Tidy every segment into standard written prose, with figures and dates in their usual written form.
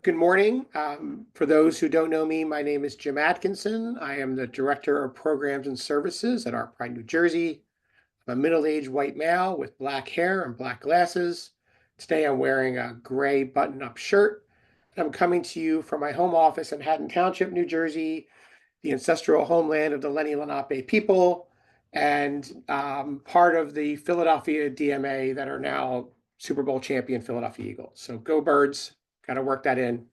Good morning. For those who don't know me, my name is Jim Atkinson. I am the Director of Programs and Services at ArtPride New Jersey. I'm a middle-aged white male with black hair and black glasses. Today I'm wearing a gray button-up shirt. I'm coming to you from my home office in Haddon Township, New Jersey, the ancestral homeland of the Lenni Lenape people, and part of the Philadelphia DMA that are now Super Bowl champion Philadelphia Eagles. So go Birds, got to work that in.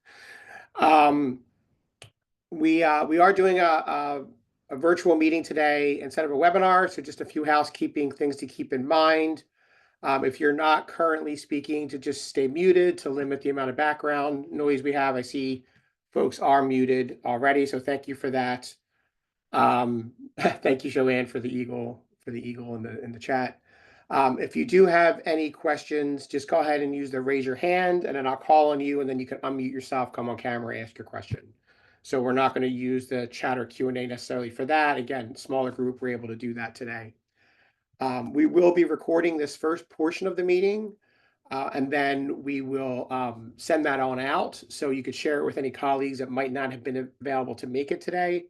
We are doing a virtual meeting today instead of a webinar, so just a few housekeeping things to keep in mind. If you're not currently speaking, to just stay muted to limit the amount of background noise we have. I see folks are muted already, so thank you for that. Thank you, Joanne, for the eagle in the chat. If you do have any questions, just go ahead and use the raise your hand, and then I'll call on you, and then you can unmute yourself, come on camera, ask your question. So we're not going to use the chat or Q&A necessarily for that. Again, smaller group, we're able to do that today. We will be recording this first portion of the meeting, and then we will send that on out so you could share it with any colleagues that might not have been available to make it today.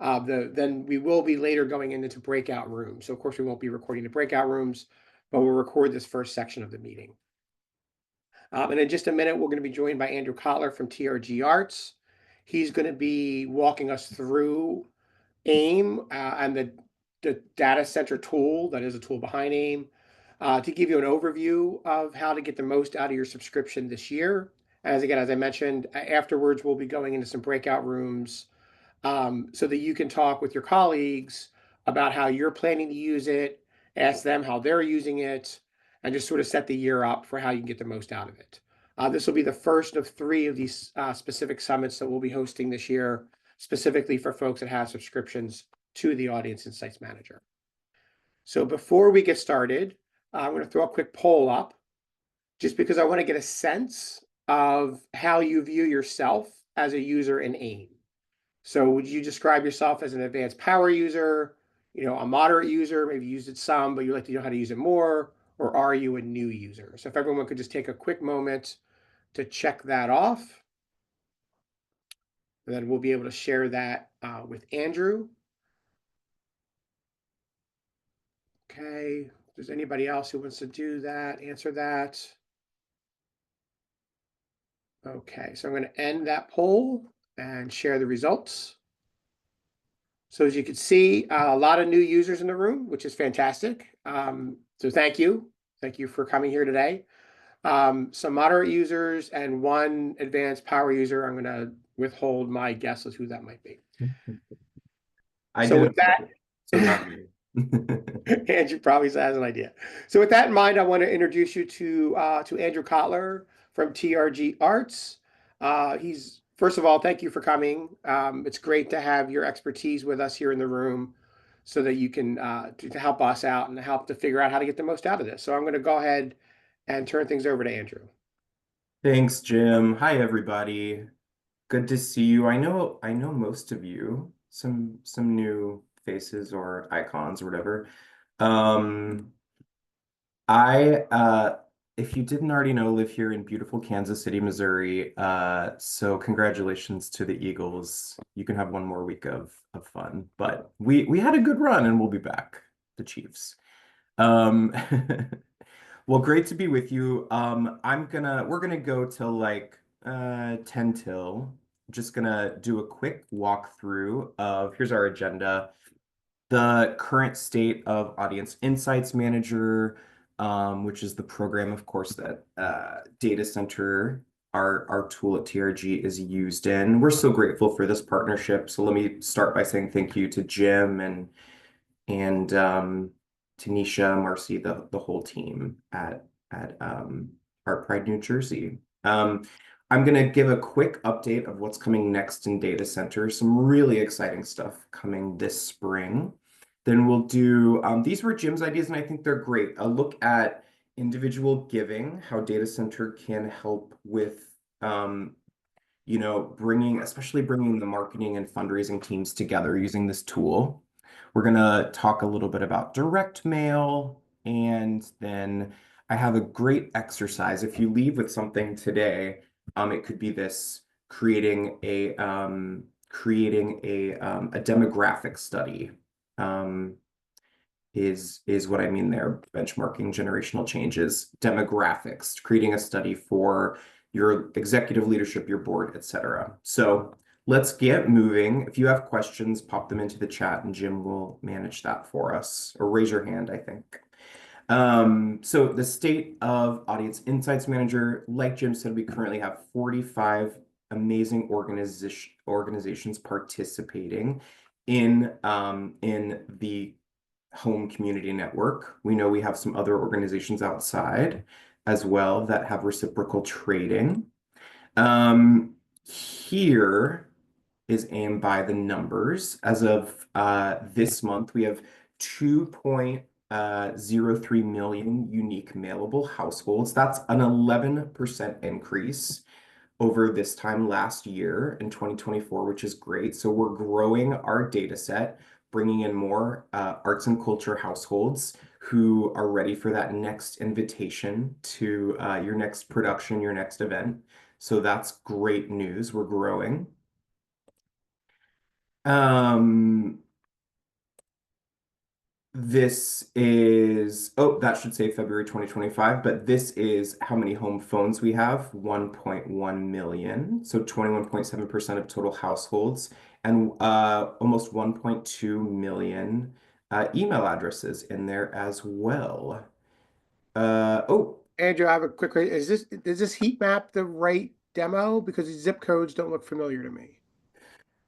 Then we will be later going into breakout rooms. So of course we won't be recording the breakout rooms, but we'll record this first section of the meeting. And in just a minute, we're going to be joined by Andrew Cotlar from TRG Arts. He's going to be walking us through AIM and the data center tool that is a tool behind AIM to give you an overview of how to get the most out of your subscription this year. As I mentioned, afterwards we'll be going into some breakout rooms so that you can talk with your colleagues about how you're planning to use it, ask them how they're using it, and just sort of set the year up for how you can get the most out of it. This will be the first of 3 of these specific summits that we'll be hosting this year, specifically for folks that have subscriptions to the Audience Insights Manager. So before we get started, I'm going to throw a quick poll up, just because I want to get a sense of how you view yourself as a user in AIM. So would you describe yourself as an advanced power user, a moderate user, maybe used it some, but you like to know how to use it more, or are you a new user? So if everyone could just take a quick moment to check that off, and then we'll be able to share that with Andrew. Okay, if there's anybody else who wants to do that, answer that. Okay, so I'm going to end that poll and share the results. So as you can see, a lot of new users in the room, which is fantastic. So thank you. Thank you for coming here today. Some moderate users and 1 advanced power user. I'm going to withhold my guess as who that might be. So with that, so not me. Andrew probably has an idea. So with that in mind, I want to introduce you to Andrew Cotlar from TRG Arts. First of all, thank you for coming. It's great to have your expertise with us here in the room so that you can to help us out and help to figure out how to get the most out of this. So I'm going to go ahead and turn things over to Andrew. Thanks, Jim. Hi, everybody. Good to see you. I know most of you, some new faces or icons or whatever. If you didn't already know, live here in beautiful Kansas City, Missouri. So congratulations to the Eagles. You can have 1 more week of fun, but we had a good run and we'll be back, the Chiefs. Well, great to be with you. We're gonna go till like 10 till. Just gonna do a quick walkthrough of, here's our agenda. The current state of Audience Insights Manager, which is the program, of course, that Data Center, our tool at TRG, is used in. We're so grateful for this partnership. So let me start by saying thank you to Jim and Tanisha, Marcy, the whole team at ArtPride New Jersey. I'm going to give a quick update of what's coming next in Data Center. Some really exciting stuff coming this spring. Then we'll do, these were Jim's ideas, and I think they're great. A look at individual giving, how Data Center can help with, especially bringing the marketing and fundraising teams together using this tool. We're going to talk a little bit about direct mail, and then I have a great exercise. If you leave with something today, it could be this. creating a demographic study. Um, is what I mean there. Benchmarking generational changes, demographics, creating a study for your executive leadership, your board, etc. So let's get moving. If you have questions, pop them into the chat and Jim will manage that for us. Or raise your hand, I think. So the State of Audience Insights Manager, like Jim said, we currently have 45 amazing organizations participating in the home community network. We know we have some other organizations outside as well that have reciprocal trading. Here is aimed by the numbers. As of this month, we have 2.03 million unique mailable households. That's an 11% increase over this time last year in 2024, which is great. So we're growing our data set, bringing in more arts and culture households who are ready for that next invitation to your next production, your next event. So that's great news. We're growing. Um, This is, oh, that should say February 2025, but this is how many home phones we have, 1.1 million. So 21.7% of total households and almost 1.2 million email addresses in there as well. Oh, Andrew, I have a quick question. Is this heat map the right demo? Because these zip codes don't look familiar to me.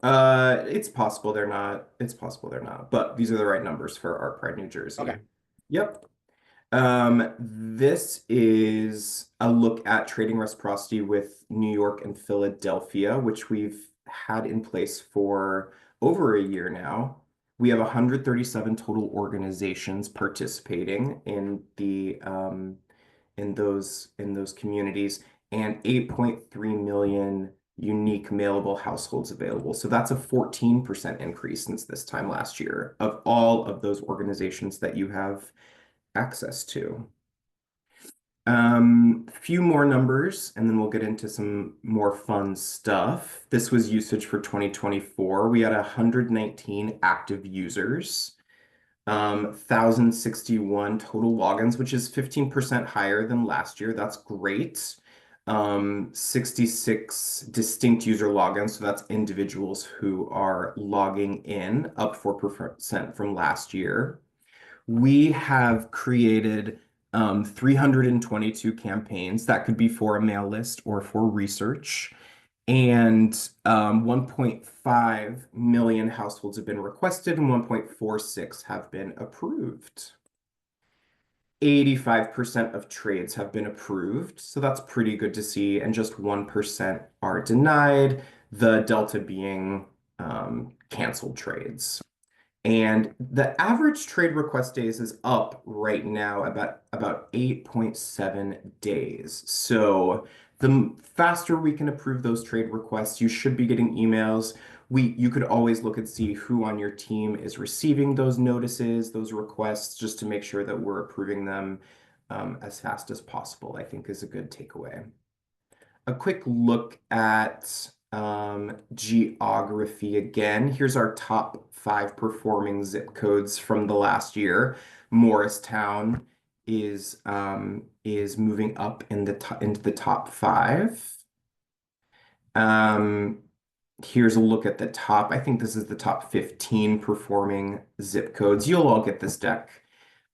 it's possible they're not. It's possible they're not, but these are the right numbers for ArtPride New Jersey. Okay. Yep. This is a look at trading reciprocity with New York and Philadelphia, which we've had in place for over a year now. We have 137 total organizations participating in those communities and 8.3 million unique mailable households available. So that's a 14% increase since this time last year of all of those organizations that you have access to. Few more numbers, and then we'll get into some more fun stuff. This was usage for 2024. We had 119 active users, 1,061 total logins, which is 15% higher than last year. That's great. 66 distinct user logins, so that's individuals who are logging in, up 4% from last year. We have created 322 campaigns that could be for a mail list or for research. And 1.5 million households have been requested and 1.46 have been approved. 85% of trades have been approved, so that's pretty good to see, and just 1% are denied, the delta being canceled trades. And the average trade request days is up right now about 8.7 days. So the faster we can approve those trade requests, you should be getting emails. You could always look and see who on your team is receiving those notices, those requests, just to make sure that we're approving them as fast as possible, I think is a good takeaway. A quick look at geography again. Here's our top 5 performing zip codes from the last year. Morristown is moving up into the top 5. Here's a look at the top. I think this is the top 15 performing zip codes. You'll all get this deck.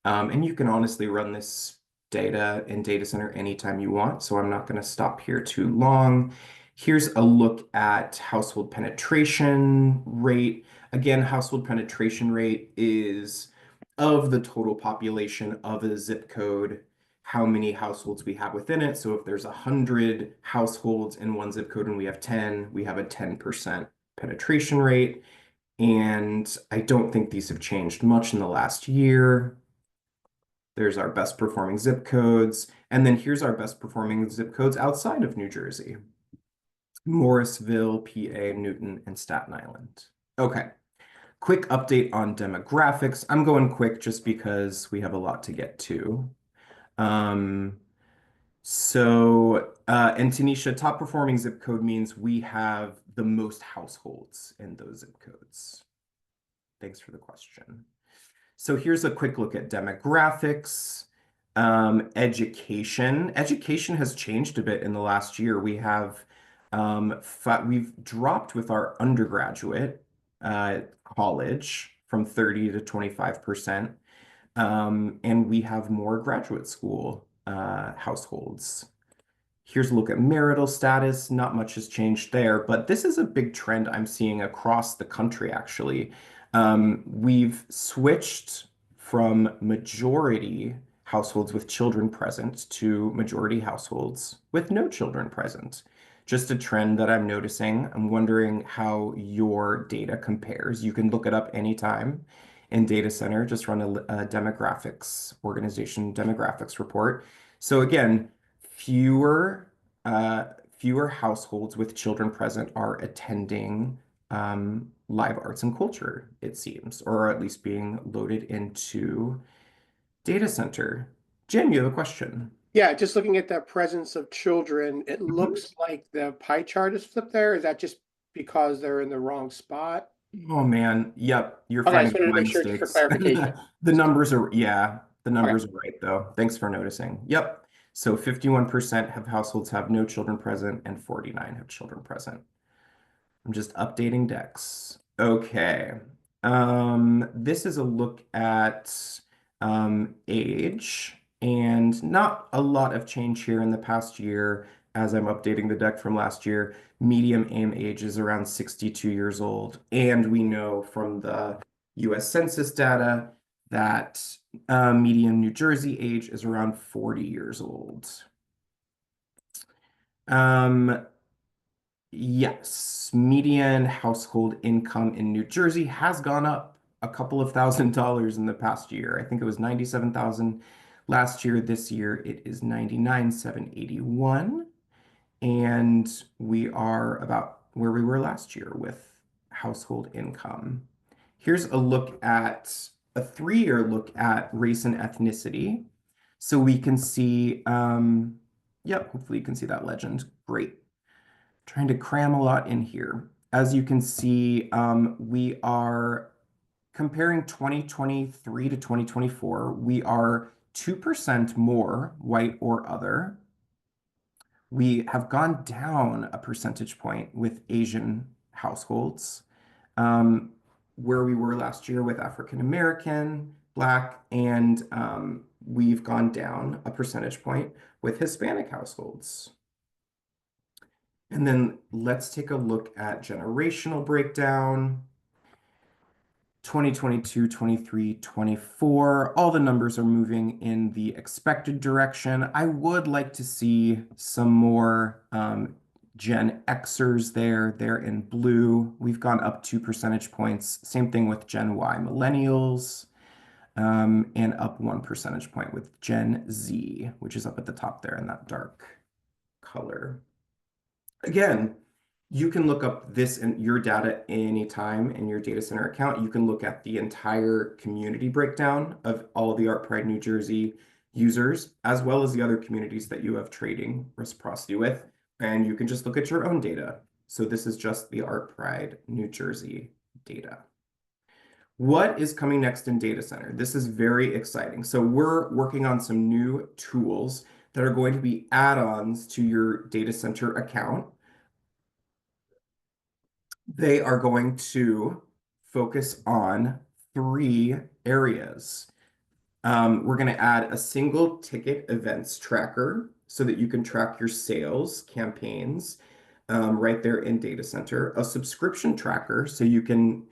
And you can honestly run this data in Data Center anytime you want, so I'm not going to stop here too long. Here's a look at household penetration rate. Again, household penetration rate is of the total population of a zip code, how many households we have within it. So if there's 100 households in one zip code and we have 10, we have a 10% penetration rate. And I don't think these have changed much in the last year. There's our best performing zip codes. And then here's our best performing zip codes outside of New Jersey. Morrisville, PA, Newton, and Staten Island. Okay, quick update on demographics. I'm going quick just because we have a lot to get to. And Tanisha, top performing zip code means we have the most households in those zip codes. Thanks for the question. So here's a quick look at demographics, education. Education has changed a bit in the last year. We've dropped with our undergraduate college from 30 to 25%. And we have more graduate school households. Here's a look at marital status. Not much has changed there, but this is a big trend I'm seeing across the country, actually. We've switched from majority households with children present to majority households with no children present. Just a trend that I'm noticing. I'm wondering how your data compares. You can look it up anytime in Data Center. Just run a demographics organization demographics report. So again, fewer uh, fewer households with children present are attending live arts and culture, it seems, or at least being loaded into data center. Jen, you have a question. Yeah, just looking at the presence of children, it Mhm. looks like the pie chart is flipped there. Is that just because they're in the wrong spot? Oh man, yep, you're Okay, I just finding wanted to my make sure just for mistakes. clarification. The numbers are, yeah, the Okay. numbers are right though. Thanks for noticing. Yep. So 51% have households have no children present and 49 have children present. I'm just updating decks. Okay. This is a look at age, and not a lot of change here in the past year as I'm updating the deck from last year. Medium aim age is around 62 years old, and we know from the US Census data that median New Jersey age is around 40 years old. Um, Yes, median household income in New Jersey has gone up a couple of $1,000s in the past year. I think it was 97,000 last year. This year it is 99,781, and we are about where we were last year with household income. Here's a 3-year look at race and ethnicity. So we can see, yep, hopefully you can see that legend. Great. Trying to cram a lot in here. As you can see, we are comparing 2023 to 2024. We are 2% more white or other. We have gone down a percentage point with Asian households, um, where we were last year with African American, Black, and we've gone down a percentage point with Hispanic households. And then let's take a look at generational breakdown. 2022, 23, 24. All the numbers are moving in the expected direction. I would like to see some more Gen Xers there. They're in blue. We've gone up 2 percentage points. Same thing with Gen Y millennials, and up 1 percentage point with Gen Z, which is up at the top there in that dark color. Again, you can look up this in your data anytime in your data center account. You can look at the entire community breakdown of all the ArtPride New Jersey users, as well as the other communities that you have trading reciprocity with. And you can just look at your own data. So this is just the ArtPride New Jersey data. What is coming next in data center? This is very exciting. So we're working on some new tools that are going to be add-ons to your data center account. They are going to focus on 3 areas. We're going to add a single ticket events tracker so that you can track your sales campaigns right there in Data Center. A subscription tracker so you can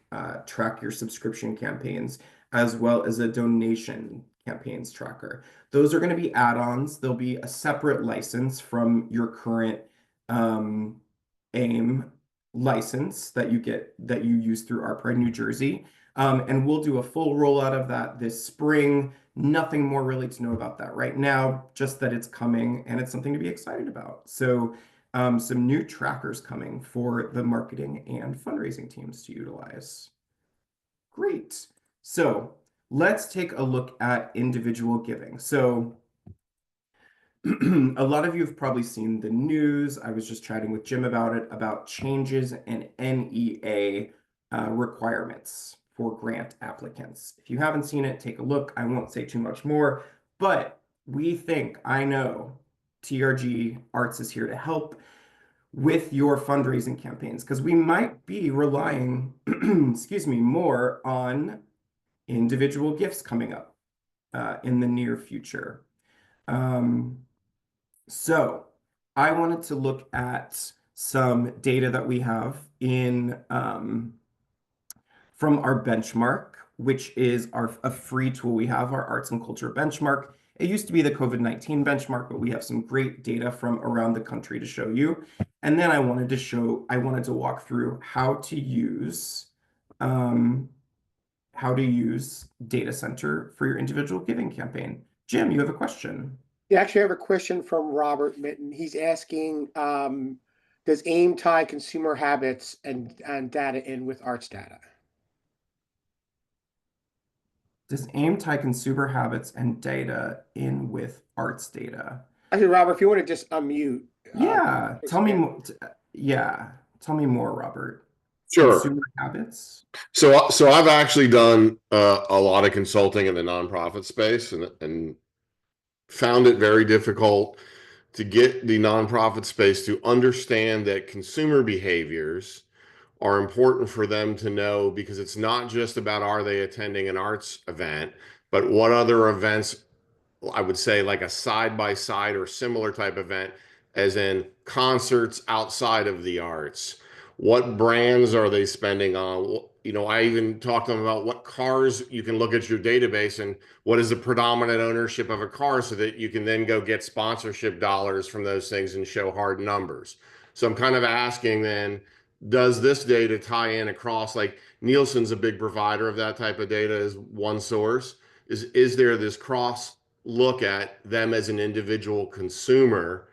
track your subscription campaigns, as well as a donation campaigns tracker. Those are going to be add-ons. There'll be a separate license from your current AIM license that you use through ArtPride New Jersey. And we'll do a full rollout of that this spring. Nothing more really to know about that right now, just that it's coming and it's something to be excited about. So some new trackers coming for the marketing and fundraising teams to utilize. Great. So let's take a look at individual giving. So a lot of you have probably seen the news. I was just chatting with Jim about it, about changes in NEA requirements for grant applicants. If you haven't seen it, take a look. I won't say too much more, but I know TRG Arts is here to help with your fundraising campaigns because we might be relying, excuse me, more on individual gifts coming up in the near future. Um, so I wanted to look at some data that we have in from our benchmark, which is a free tool we have, our arts and culture benchmark. It used to be the COVID-19 benchmark, but we have some great data from around the country to show you. And then I wanted to walk through um, how to use Data Center for your individual giving campaign. Jim, you have a question. Yeah, actually, I have a question from Robert Mitten. He's asking, does AIM tie consumer habits and data in with arts data? Does AIM tie consumer habits and data in with arts data? Actually, Robert, if you want to just unmute, Yeah, expand. tell me more, Robert. Sure. Consumer habits? So I've actually done a lot of consulting in the nonprofit space and found it very difficult to get the nonprofit space to understand that consumer behaviors are important for them to know because it's not just about are they attending an arts event, but what other events I would say like a side by side or similar type event, as in concerts outside of the arts. What brands are they spending on? You know, I even talked to them about what cars you can look at your database and what is the predominant ownership of a car so that you can then go get sponsorship dollars from those things and show hard numbers. So I'm kind of asking then, does this data tie in across like Nielsen's a big provider of that type of data as one source? Is there this cross look at them as an individual consumer?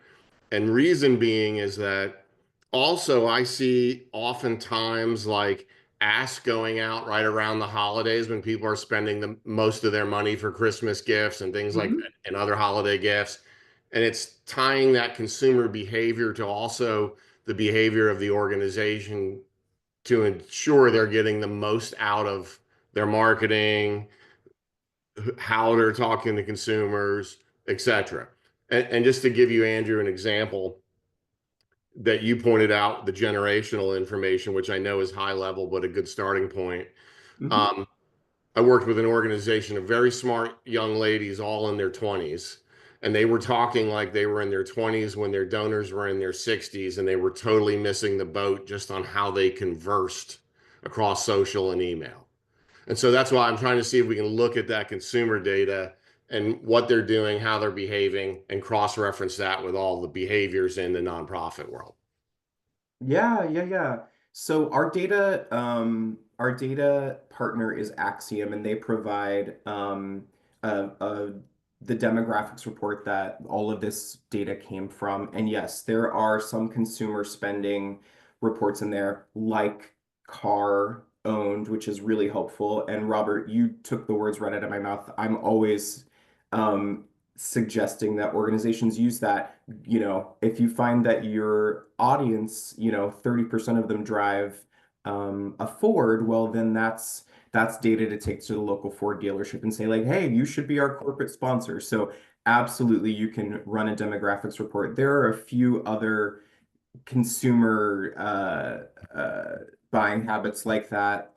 And reason being is that also I see oftentimes like asks going out right around the holidays when people are spending the most of their money for Christmas gifts and things like Mhm. that and other holiday gifts. And it's tying that consumer behavior to also the behavior of the organization to ensure they're getting the most out of their marketing, how they're talking to consumers, etc. And just to give you, Andrew, an example that you pointed out, the generational information, which I know is high level, but a good starting point. Mhm. Um, I worked with an organization of very smart young ladies, all in their 20s. And they were talking like they were in their 20s when their donors were in their 60s, and they were totally missing the boat just on how they conversed across social and email. And so that's why I'm trying to see if we can look at that consumer data and what they're doing, how they're behaving, and cross-reference that with all the behaviors in the nonprofit world. Yeah. So our data partner is Axiom, and they provide uh, uh, the demographics report that all of this data came from. And yes, there are some consumer spending reports in there, like car owned, which is really helpful. And Robert, you took the words right out of my mouth. I'm always um, suggesting that organizations use that. If you find that your audience, 30% of them drive a Ford, well, then that's data to take to the local Ford dealership and say like, hey, you should be our corporate sponsor. So absolutely, you can run a demographics report. There are a few other consumer buying habits like that,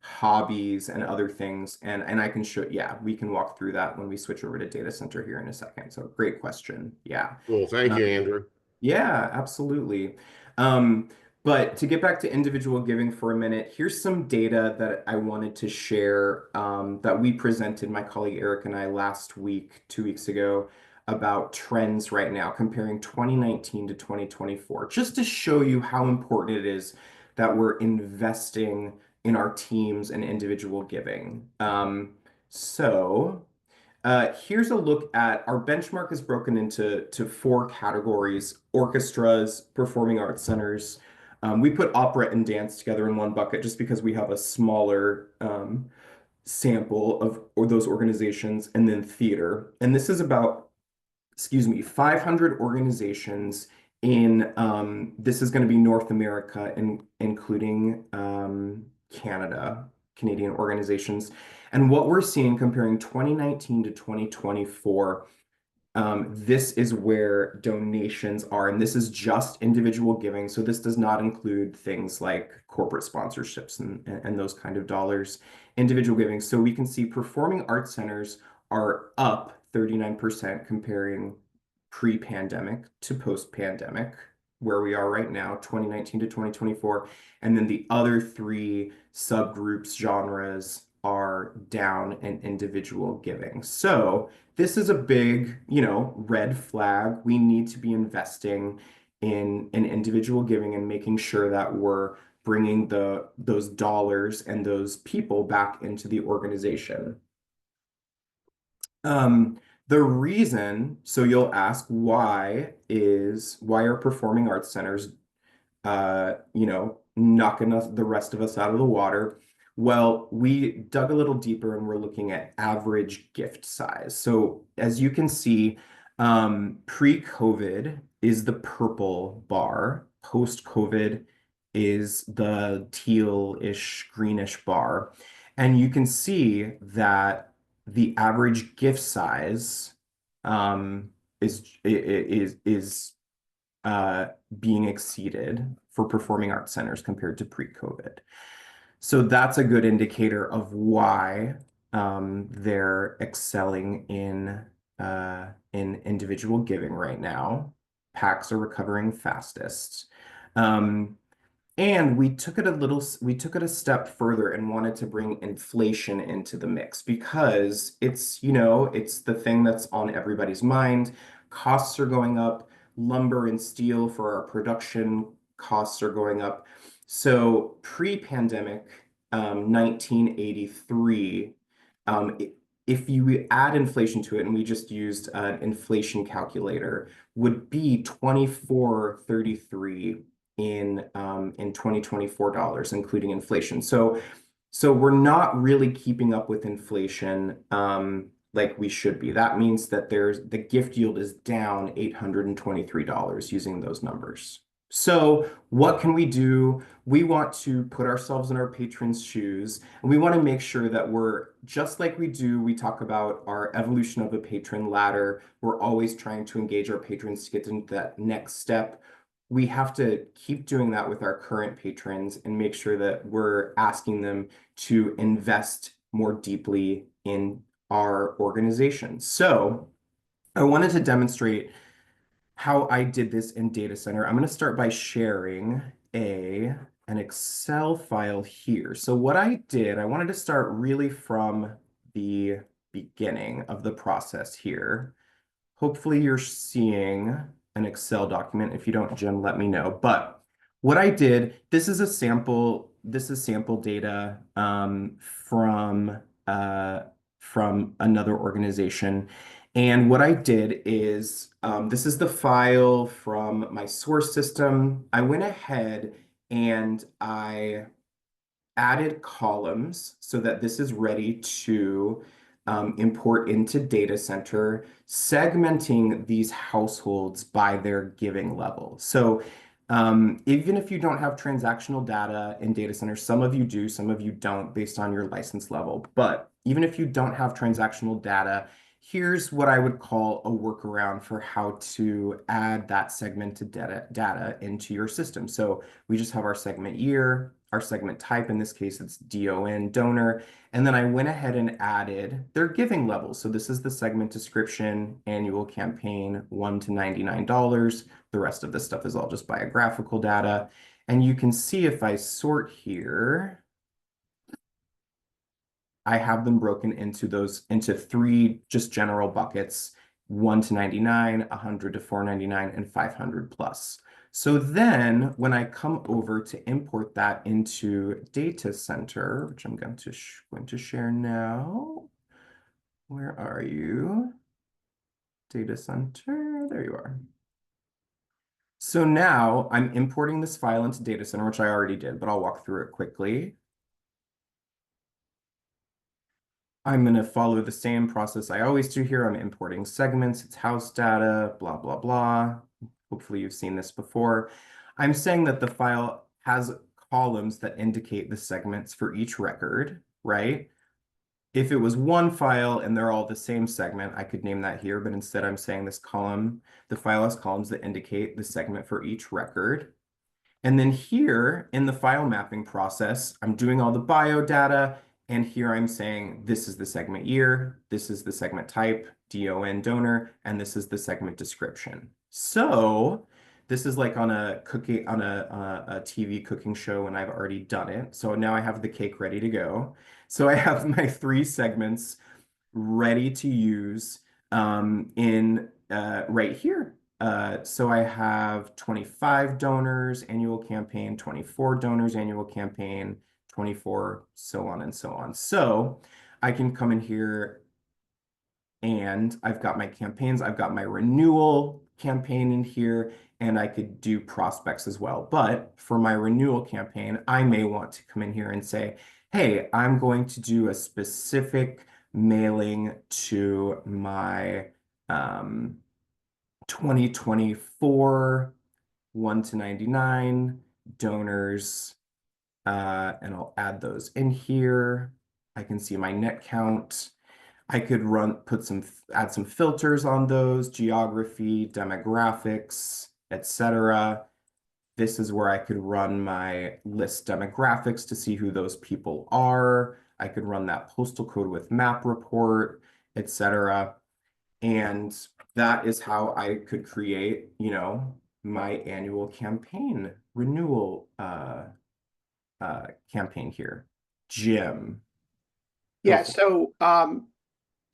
hobbies and other things. And I can show, yeah, we can walk through that when we switch over to data center here in a second. So great question. Yeah. Cool. Thank you, Um, Andrew. yeah, absolutely. Um, but to get back to individual giving for a minute, here's some data that I wanted to share that we presented, my colleague Eric and I, last week, 2 weeks ago, about trends right now, comparing 2019 to 2024, just to show you how important it is that we're investing in our teams and individual giving. So here's a look at our benchmark is broken into four categories: orchestras, performing arts centers. We put opera and dance together in one bucket just because we have a smaller sample of those organizations, and then theater. And this is about excuse me, 500 organizations in, this is going to be North America, including Canada, Canadian organizations. And what we're seeing comparing 2019 to 2024, this is where donations are, and this is just individual giving. So this does not include things like corporate sponsorships and those kind of dollars, individual giving. So we can see performing arts centers are up 39% comparing pre-pandemic to post-pandemic, where we are right now, 2019 to 2024. And then the other three subgroups, genres, are down in individual giving. So this is a big, red flag. We need to be investing in individual giving and making sure that we're bringing those dollars and those people back into the organization. The reason, so you'll ask, why are performing arts centers knocking the rest of us out of the water? Well, we dug a little deeper and we're looking at average gift size. So as you can see, pre-COVID is the purple bar, post-COVID is the teal-ish, greenish bar. And you can see that the average gift size is being exceeded for performing arts centers compared to pre-COVID. So that's a good indicator of why they're excelling in individual giving right now. PACs are recovering fastest. And we took it a step further and wanted to bring inflation into the mix because it's the thing that's on everybody's mind. Costs are going up. Lumber and steel for our production costs are going up. So pre-pandemic, 1983, if you add inflation to it, and we just used an inflation calculator, would be 2433 in 2024 dollars, including inflation. So we're not really keeping up with inflation like we should be. That means that the gift yield is down $823 using those numbers. So what can we do? We want to put ourselves in our patrons' shoes, and we want to make sure that we're just like we talk about our evolution of a patron ladder. We're always trying to engage our patrons to get into that next step. We have to keep doing that with our current patrons and make sure that we're asking them to invest more deeply in our organization. So I wanted to demonstrate how I did this in Data Center. I'm going to start by sharing an Excel file here. So what I did, I wanted to start really from the beginning of the process here. Hopefully you're seeing an Excel document. If you don't, Jim, let me know. But what I did, this is sample data from another organization. And what I did is, this is the file from my source system. I went ahead and I added columns so that this is ready to import into Data Center, segmenting these households by their giving level. So even if you don't have transactional data in Data Center, some of you do, some of you don't, based on your license level. But even if you don't have transactional data, here's what I would call a workaround for how to add that segmented data into your system. So we just have our segment year, our segment type, in this case, it's DON, donor. And then I went ahead and added their giving levels. So this is the segment description, annual campaign, $1 to $99. The rest of this stuff is all just biographical data. And you can see if I sort here, I have them broken into three just general buckets, 1 to 99, 100 to 499, and 500 plus. So then when I come over to import that into Data Center, which I'm going to share now. Where are you? Data Center, there you are. So now I'm importing this file into Data Center, which I already did, but I'll walk through it quickly. I'm going to follow the same process I always do here. I'm importing segments, it's house data, blah, blah, blah. Hopefully you've seen this before. I'm saying that the file has columns that indicate the segments for each record, right? If it was one file and they're all the same segment, I could name that here, but instead I'm saying this column, the file has columns that indicate the segment for each record. And then here in the file mapping process, I'm doing all the bio data, and here I'm saying this is the segment year, this is the segment type, DON donor, and this is the segment description. So this is like on a cooking on a TV cooking show when I've already done it. So now I have the cake ready to go. So I have my 3 segments ready to use in right here. So I have 25 donors, annual campaign, 24 donors, annual campaign, 24, so on and so on. So I can come in here and I've got my campaigns, I've got my renewal campaign in here, and I could do prospects as well. But for my renewal campaign, I may want to come in here and say, hey, I'm going to do a specific mailing to my 2024 1 to 99 donors, and I'll add those in here. I can see my net count. I could add some filters on those, geography, demographics, etc. This is where I could run my list demographics to see who those people are. I could run that postal code with map report, etc. And that is how I could create, my annual campaign renewal campaign here. Jim. Yeah, so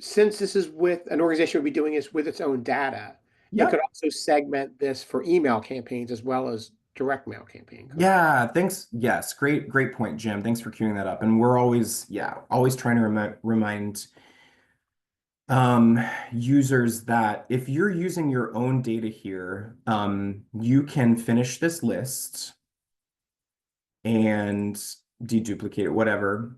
since this is with an organization would be doing this with its own data, you Yeah. could also segment this for email campaigns as well as direct mail campaign. Correct? Yeah, thanks. Yes, great point, Jim. Thanks for queuing that up. And we're always trying to remind users that if you're using your own data here, you can finish this list and deduplicate it, whatever.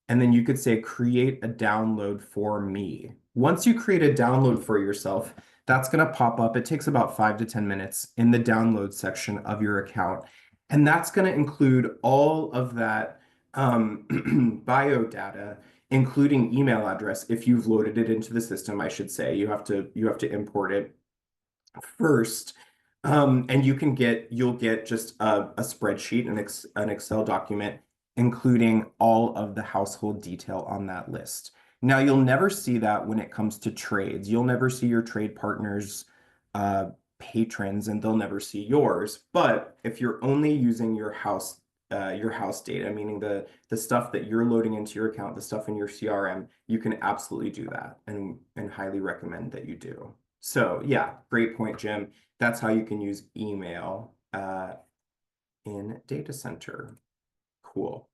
And then you could say, create a download for me. Once you create a download for yourself, that's going to pop up. It takes about 5 to 10 minutes in the download section of your account. And that's going to include all of that bio data, including email address. If you've loaded it into the system, I should say, you have to import it first. And you'll get just a spreadsheet, an Excel document, including all of the household detail on that list. Now, you'll never see that when it comes to trades. You'll never see your trade partners' patrons, and they'll never see yours. But if you're only using your house data, meaning the stuff that you're loading into your account, the stuff in your CRM, you can absolutely do that, and highly recommend that you do. So yeah, great point, Jim. That's how you can use email in Data Center. Cool.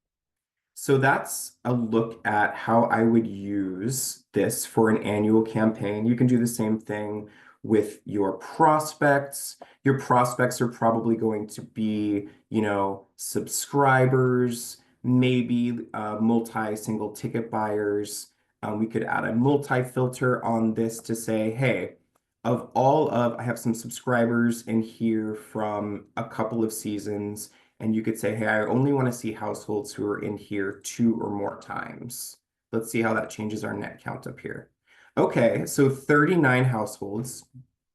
So that's a look at how I would use this for an annual campaign. You can do the same thing with your prospects. Your prospects are probably going to be, subscribers, maybe multi-single ticket buyers. We could add a multi-filter on this to say, hey, I have some subscribers in here from a couple of seasons. And you could say, hey, I only want to see households who are in here 2 or more times. Let's see how that changes our net count up here. Okay, so 39 households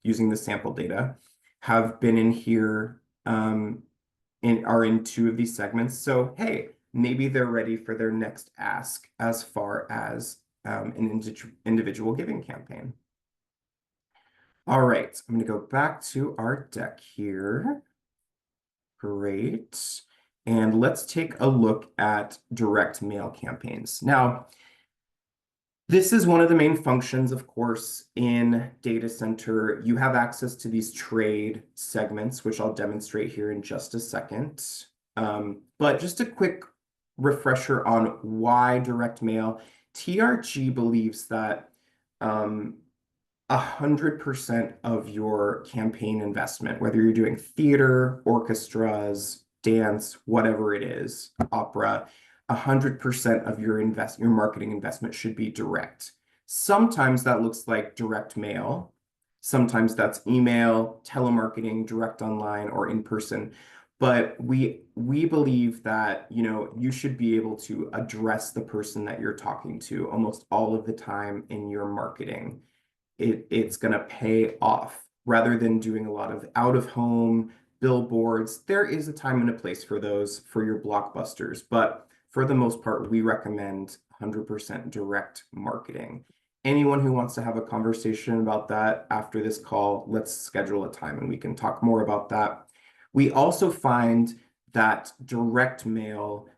using the sample data have been in here, are in 2 of these segments. So hey, maybe they're ready for their next ask as far as an individual giving campaign. All right, I'm going to go back to our deck here. Great. And let's take a look at direct mail campaigns. Now, this is one of the main functions, of course, in Data Center. You have access to these trade segments, which I'll demonstrate here in just a second. But just a quick refresher on why direct mail. TRG believes that 100% of your campaign investment, whether you're doing theater, orchestras, dance, whatever it is, opera, 100% of your marketing investment should be direct. Sometimes that looks like direct mail. Sometimes that's email, telemarketing, direct online, or in person. But we believe that, you know, you should be able to address the person that you're talking to almost all of the time in your marketing. It's going to pay off rather than doing a lot of out of home billboards. There is a time and a place for those for your blockbusters, but for the most part, we recommend 100% direct marketing. Anyone who wants to have a conversation about that after this call, let's schedule a time and we can talk more about that. We also find that direct mail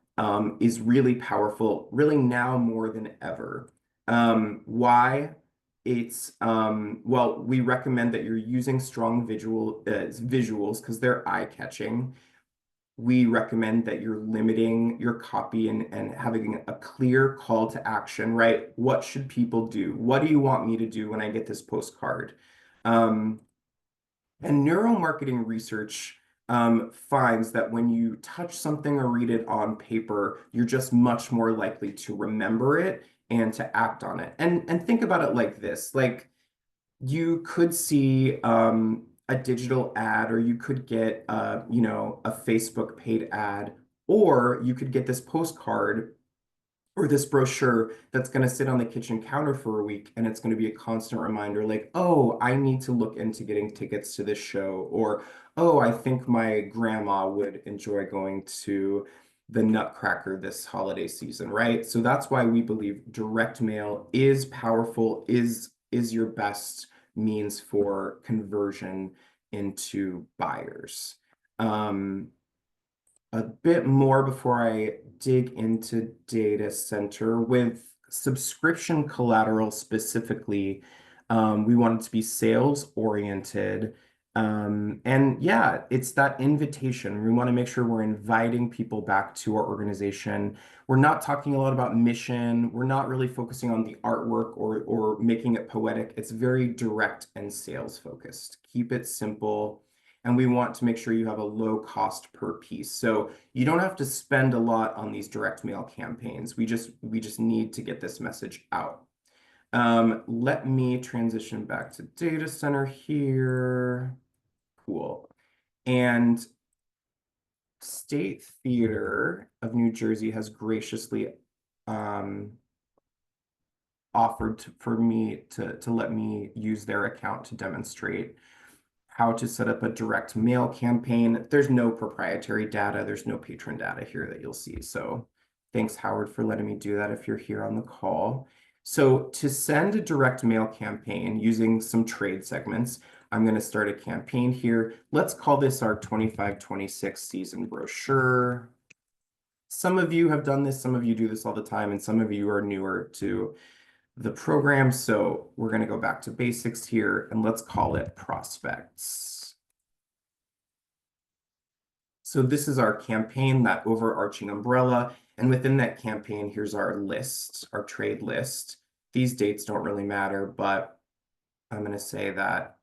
is really powerful, really now more than ever. Why? It's well, we recommend that you're using strong visuals because they're eye-catching. We recommend that you're limiting your copy and having a clear call to action, right? What should people do? What do you want me to do when I get this postcard? And neuromarketing research finds that when you touch something or read it on paper, you're just much more likely to remember it and to act on it. And think about it like this, like you could see a digital ad, or you could get you know, a Facebook paid ad, or you could get this postcard or this brochure that's going to sit on the kitchen counter for a week, and it's going to be a constant reminder like, oh, I need to look into getting tickets to this show, or oh, I think my grandma would enjoy going to the Nutcracker this holiday season, right? So that's why we believe direct mail is powerful, is your best means for conversion into buyers. A bit more before I dig into data center. With subscription collateral specifically, we want it to be sales oriented. And yeah, it's that invitation. We want to make sure we're inviting people back to our organization. We're not talking a lot about mission. We're not really focusing on the artwork or making it poetic. It's very direct and sales focused. Keep it simple. And we want to make sure you have a low cost per piece. So you don't have to spend a lot on these direct mail campaigns. We just need to get this message out. Let me transition back to data center here. Cool. And State Theater of New Jersey has graciously offered for me to let me use their account to demonstrate how to set up a direct mail campaign. There's no proprietary data. There's no patron data here that you'll see. So thanks, Howard, for letting me do that if you're here on the call. So to send a direct mail campaign using some trade segments, I'm going to start a campaign here. Let's call this our 25-26 season brochure. Some of you have done this, some of you do this all the time, and some of you are newer to the program. So we're going to go back to basics here and let's call it prospects. So this is our campaign, that overarching umbrella. And within that campaign, here's our list, our trade list. These dates don't really matter, but I'm going to say that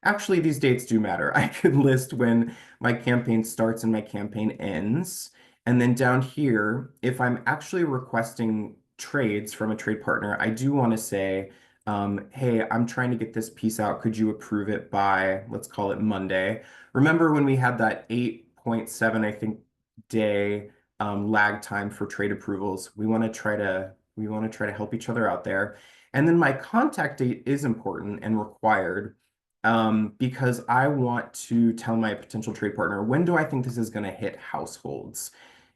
actually these dates do matter. I could list when my campaign starts and my campaign ends. And then down here, if I'm actually requesting trades from a trade partner, I do want to say, hey, I'm trying to get this piece out. Could you approve it by, let's call it Monday? Remember when we had that 8.7, I think, day lag time for trade approvals? We want to try to help each other out there. And then my contact date is important and required because I want to tell my potential trade partner, when do I think this is going to hit households?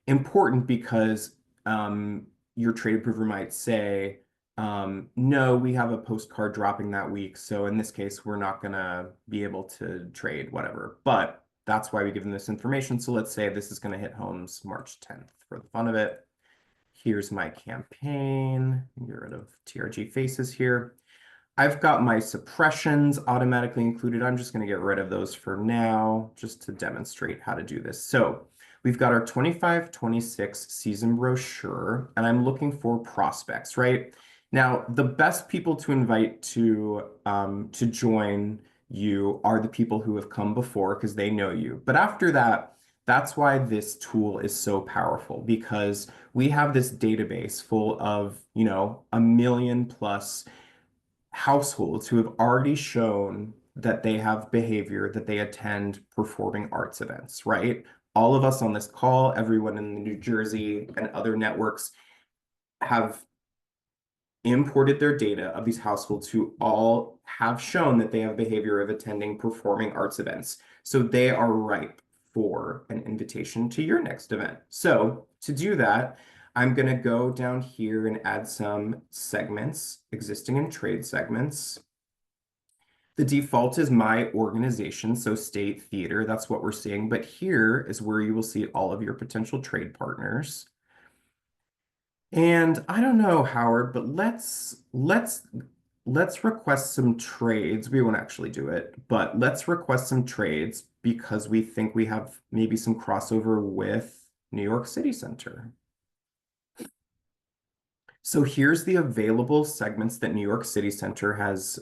Important because your trade approver might say, no, we have a postcard dropping that week. So in this case, we're not going to be able to trade, whatever. But that's why we give them this information. So let's say this is going to hit homes March 10th for the fun of it. Here's my campaign. Get rid of TRG faces here. I've got my suppressions automatically included. I'm just going to get rid of those for now, just to demonstrate how to do this. So we've got our 25-26 season brochure, and I'm looking for prospects, right? Now, the best people to invite to join you are the people who have come before because they know you. But after that, That's why this tool is so powerful, because we have this database full of, you know, 1 million+ households who have already shown that they have behavior, that they attend performing arts events, right? All of us on this call, everyone in New Jersey and other networks have imported their data of these households who all have shown that they have behavior of attending performing arts events. So they are ripe for an invitation to your next event. So to do that, I'm going to go down here and add some segments, existing and trade segments. The default is my organization, so State Theater, that's what we're seeing. But here is where you will see all of your potential trade partners. And I don't know, Howard, but let's request some trades. We won't actually do it, but let's request some trades because we think we have maybe some crossover with New York City Center. So here's the available segments that New York City Center has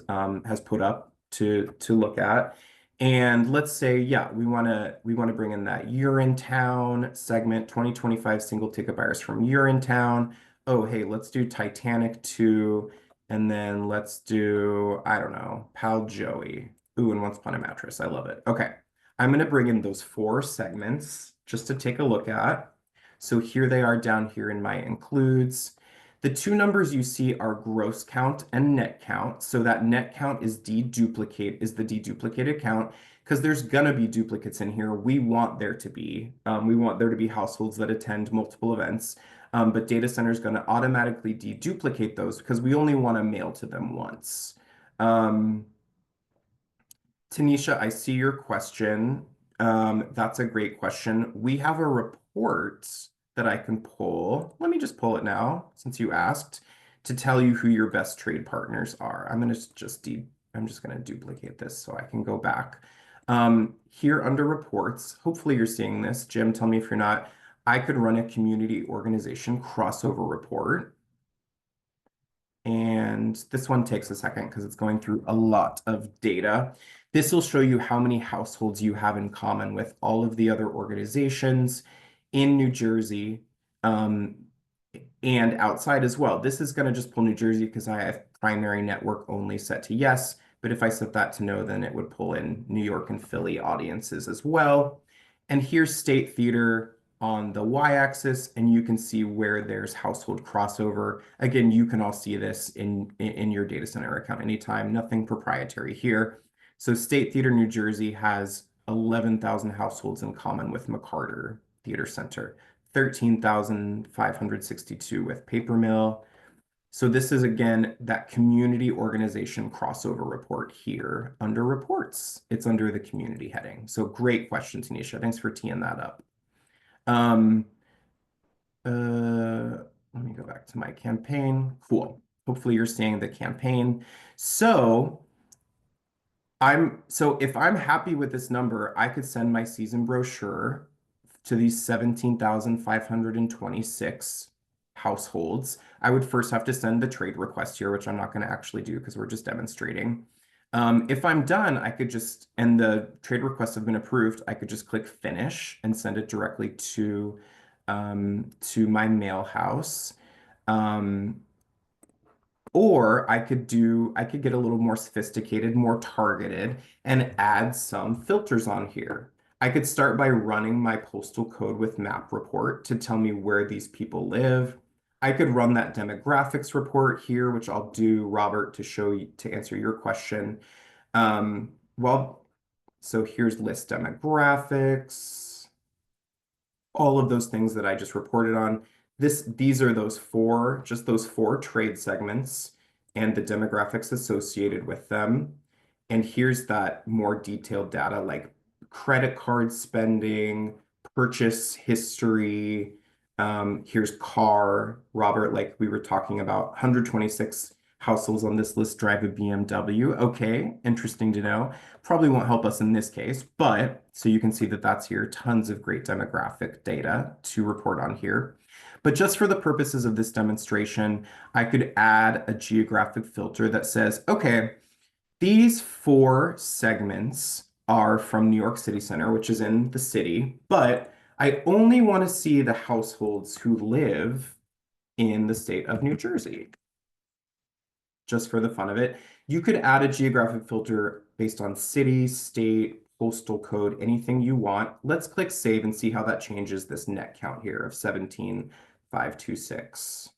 put up to look at. And let's say, yeah, we want to bring in that Urinetown segment, 2025 single ticket buyers from Urinetown. Oh, hey, let's do Titanic 2, and then let's do, I don't know, Pal Joey. Ooh, and Once Upon a Mattress. I love it. Okay, I'm going to bring in those 4 segments just to take a look at. So here they are down here in my includes. The 2 numbers you see are gross count and net count. So that net count is the deduplicated count, because there's gonna be duplicates in here. We want there to be. We want there to be households that attend multiple events, but data center is gonna automatically deduplicate those because we only want to mail to them once. Tanisha, I see your question. That's a great question. We have a report that I can pull. Let me just pull it now, since you asked, to tell you who your best trade partners are. I'm just gonna duplicate this so I can go back. Here under reports, hopefully you're seeing this. Jim, tell me if you're not. I could run a community organization crossover report. And this one takes a second because it's going through a lot of data. This will show you how many households you have in common with all of the other organizations in New Jersey, and outside as well. This is going to just pull New Jersey because I have primary network only set to yes. But if I set that to no, then it would pull in New York and Philly audiences as well. And here's State Theater on the y-axis, and you can see where there's household crossover. Again, you can all see this in your data center account anytime, nothing proprietary here. So State Theater New Jersey has 11,000 households in common with McCarter Theater Center, 13,562 with Paper Mill. So this is, again, that community organization crossover report here under reports. It's under the community heading. So great question, Tanisha. Thanks for teeing that up. Let me go back to my campaign. Cool. Hopefully you're seeing the campaign. So if I'm happy with this number, I could send my season brochure to these 17,526 households. I would first have to send the trade request here, which I'm not going to actually do because we're just demonstrating. If I'm done, and the trade requests have been approved, I could just click finish and send it directly to my mail house. Or I could get a little more sophisticated, more targeted, and add some filters on here. I could start by running my postal code with map report to tell me where these people live. I could run that demographics report here, which I'll do, Robert, to answer your question. So here's list demographics, all of those things that I just reported on. These are those 4 trade segments and the demographics associated with them. And here's that more detailed data like credit card spending, purchase history. Here's car, Robert, like we were talking about, 126 households on this list drive a BMW. Okay, interesting to know. Probably won't help us in this case, but so you can see that that's here. Tons of great demographic data to report on here. But just for the purposes of this demonstration, I could add a geographic filter that says, okay, these 4 segments are from New York City Center, which is in the city, but I only want to see the households who live in the state of New Jersey, just for the fun of it. You could add a geographic filter based on city, state, postal code, anything you want. Let's click save and see how that changes this net count here of 17,526.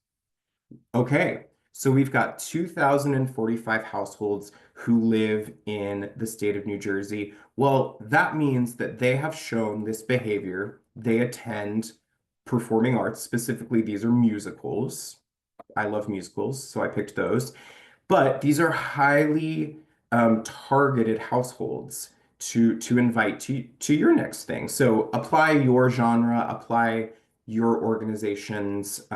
Okay, so we've got 2,045 households who live in the state of New Jersey. Well, that means that they have shown this behavior. They attend performing arts, specifically, these are musicals. I love musicals, so I picked those. But these are highly targeted households to invite to your next thing. So apply your genre, apply your organization's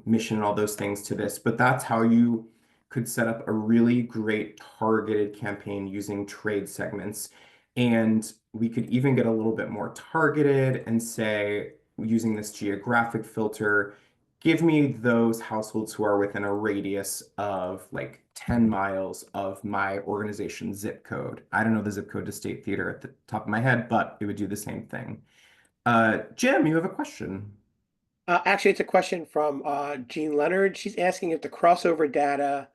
mission and all those things to this. But that's how you could set up a really great targeted campaign using trade segments. And we could even get a little bit more targeted and say, using this geographic filter, give me those households who are within a radius of like 10 miles of my organization's zip code. I don't know the zip code to State Theater at the top of my head, but it would do the same thing. Jim, you have a question. Actually, it's a question from Jean Leonard. She's asking if the crossover data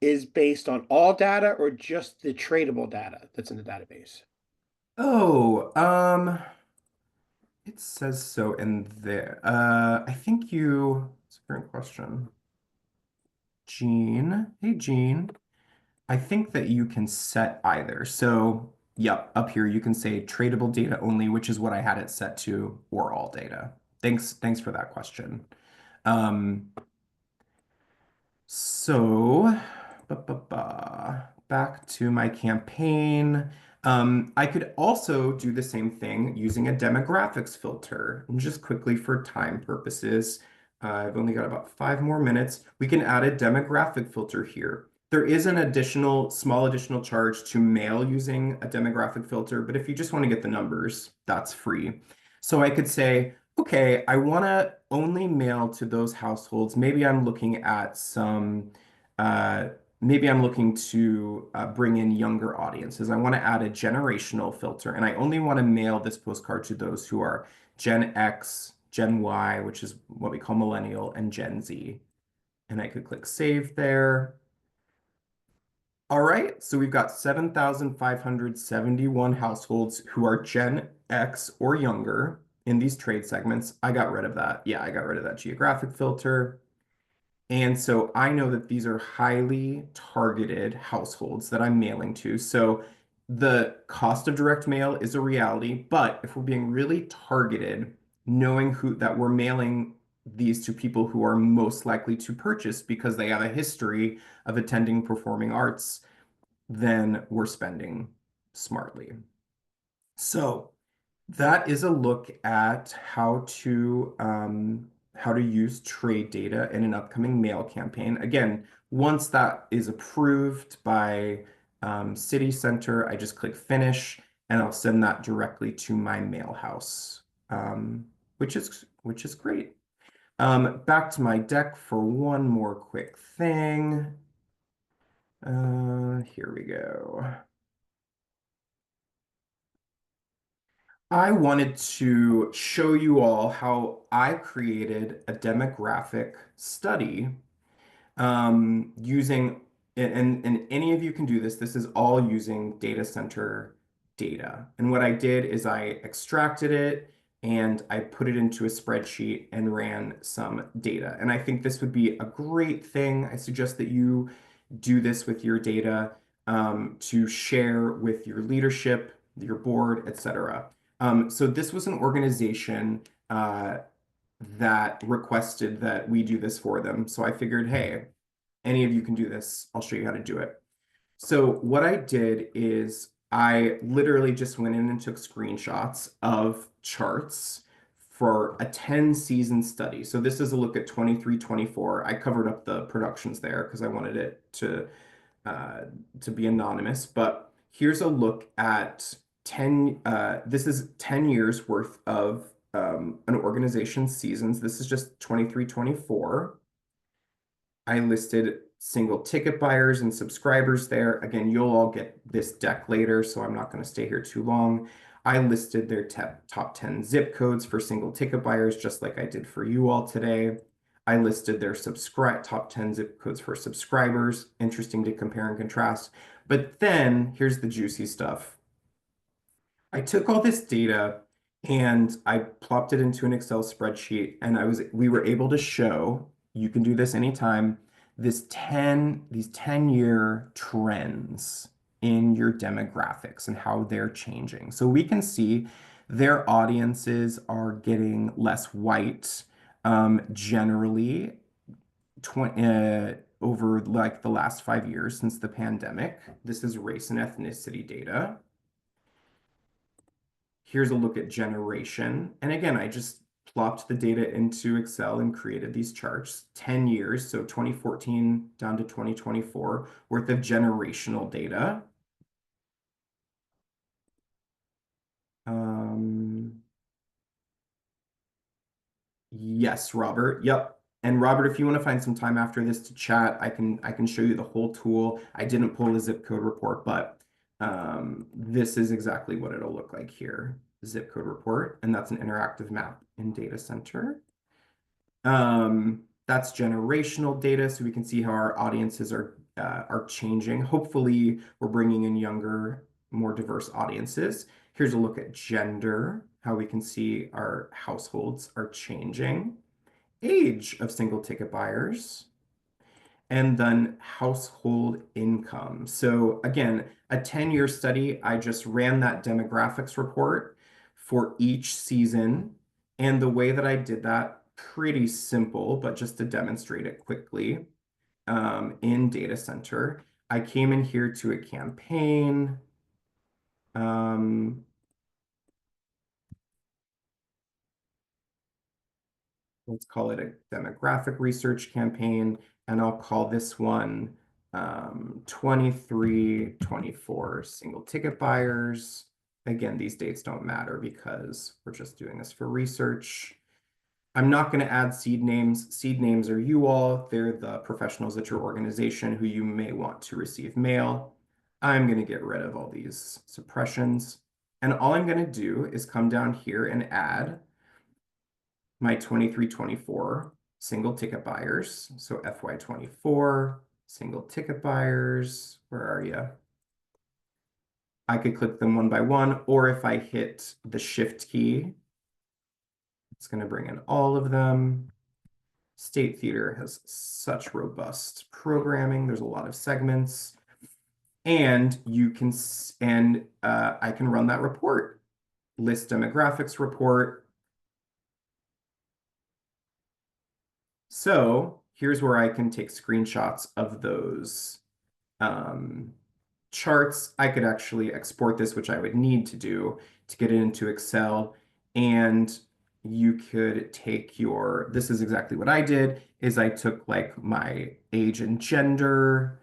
is based on all data or just the tradable data that's in the database. Oh, it says so in there. I think it's a great question. Jean, hey Jean. I think that you can set either. So, yep, up here you can say tradable data only, which is what I had it set to, or all data. Thanks for that question. Um, so, back to my campaign. I could also do the same thing using a demographics filter. And just quickly for time purposes, I've only got about 5 more minutes. We can add a demographic filter here. There is an small additional charge to mail using a demographic filter, but if you just want to get the numbers, that's free. So I could say, okay, I want to only mail to those households. Maybe I'm looking at maybe I'm looking to bring in younger audiences. I want to add a generational filter, and I only want to mail this postcard to those who are Gen X, Gen Y, which is what we call millennial, and Gen Z. And I could click save there. All right, so we've got 7,571 households who are Gen X or younger in these trade segments. I got rid of that. Yeah, I got rid of that geographic filter. And so I know that these are highly targeted households that I'm mailing to. So the cost of direct mail is a reality, but if we're being really targeted, knowing that we're mailing these to people who are most likely to purchase because they have a history of attending performing arts, then we're spending smartly. So that is a look at how to use trade data in an upcoming mail campaign. Again, once that is approved by City Center, I just click finish and I'll send that directly to my mail house, which is great. Back to my deck for one more quick thing. Here we go. I wanted to show you all how I created a demographic study using, and any of you can do this. This is all using data center data. And what I did is I extracted it and I put it into a spreadsheet and ran some data. And I think this would be a great thing. I suggest that you do this with your data to share with your leadership, your board, etc. So this was an organization that requested that we do this for them. So I figured, hey, any of you can do this. I'll show you how to do it. So what I did is I literally just went in and took screenshots of charts for a 10-season study. So this is a look at 23-24. I covered up the productions there because I wanted it to be anonymous. But here's a look at 10, this is 10 years worth of an organization's seasons. This is just 23-24. I listed single ticket buyers and subscribers there. Again, you'll all get this deck later, so I'm not going to stay here too long. I listed their top 10 zip codes for single ticket buyers, just like I did for you all today. I listed their top 10 zip codes for subscribers. Interesting to compare and contrast. But then here's the juicy stuff. I took all this data and I plopped it into an Excel spreadsheet, and we were able to show, you can do this anytime, these 10-year trends in your demographics and how they're changing. So we can see their audiences are getting less white, generally over like the last 5 years since the pandemic. This is race and ethnicity data. Here's a look at generation. And again, I just plopped the data into Excel and created these charts, 10 years, so 2014 down to 2024, worth of generational data. Yes, Robert. Yep. And Robert, if you want to find some time after this to chat, I can show you the whole tool. I didn't pull the zip code report, but this is exactly what it'll look like here. Zip code report, and that's an interactive map in Data Center. That's generational data, so we can see how our audiences are changing. Hopefully, we're bringing in younger, more diverse audiences. Here's a look at gender, how we can see our households are changing. Age of single ticket buyers, and then household income. So again, a 10-year study, I just ran that demographics report for each season. And the way that I did that, pretty simple, but just to demonstrate it quickly, in Data Center, I came in here to a campaign. Let's call it a demographic research campaign, and I'll call this one 23, 24 single ticket buyers. Again, these dates don't matter because we're just doing this for research. I'm not going to add seed names. Seed names are you all. They're the professionals at your organization who you may want to receive mail. I'm going to get rid of all these suppressions. And all I'm going to do is come down here and add my 23-24 single ticket buyers. So FY24 single ticket buyers, where are you? I could click them one by one, or if I hit the shift key, it's going to bring in all of them. State Theater has such robust programming. There's a lot of segments, and I can run that report, list demographics report. So here's where I can take screenshots of those charts. I could actually export this, which I would need to do to get it into Excel. And you could take this is exactly what I did, is I took like my age and gender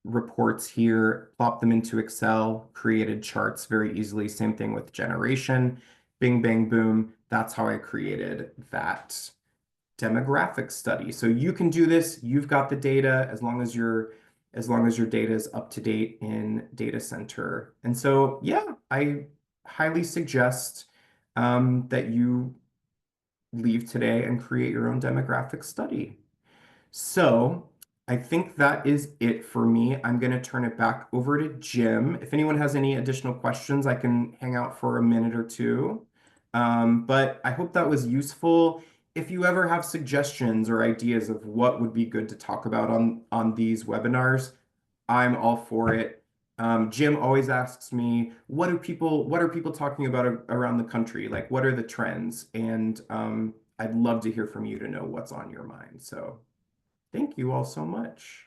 reports here, plopped them into Excel, created charts very easily. Same thing with generation. Bing, bang, boom. That's how I created that demographic study. So you can do this. You've got the data as long as your data is up to date in Data Center. And so, yeah, I highly suggest that you leave today and create your own demographic study. So I think that is it for me. I'm going to turn it back over to Jim. If anyone has any additional questions, I can hang out for a minute or two. But I hope that was useful. If you ever have suggestions or ideas of what would be good to talk about on these webinars, I'm all for it. Jim always asks me, what are people talking about around the country? Like, what are the trends? And I'd love to hear from you to know what's on your mind. So thank you all so much.